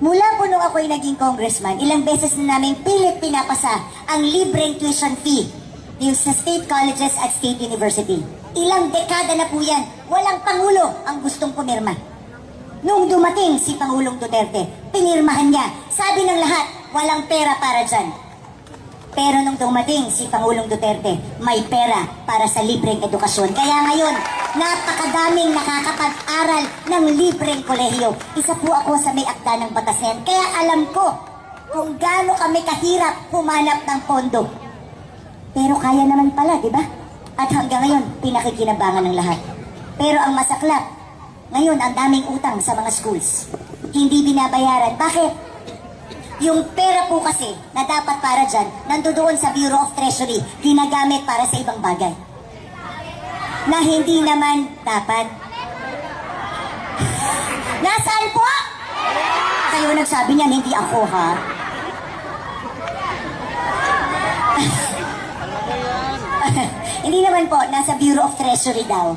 Mula po nung ako'y naging congressman, ilang beses na namin pilit pinapasa ang libreng tuition fee yung sa state colleges at state university. Ilang dekada na po yan, walang pangulo ang gustong pumirma. Nung dumating si Pangulong Duterte, pinirmahan niya. Sabi ng lahat, walang pera para dyan. Pero nung dumating si Pangulong Duterte, may pera para sa libreng edukasyon. Kaya ngayon, napakadaming nakakapag-aral ng libreng kolehiyo. Isa po ako sa may akda ng batas na yan. Kaya alam ko kung gaano kami kahirap humanap ng pondo. Pero kaya naman pala, di ba? At hanggang ngayon, pinakikinabangan ng lahat. Pero ang masaklap, ngayon ang daming utang sa mga schools. Hindi binabayaran. Bakit? Yung pera po kasi na dapat para dyan, nandoon sa Bureau of Treasury, ginagamit para sa ibang bagay. Na hindi naman dapat. Nasaan po? Kayo nagsabi niyan, hindi ako ha. Hindi naman po, nasa Bureau of Treasury daw.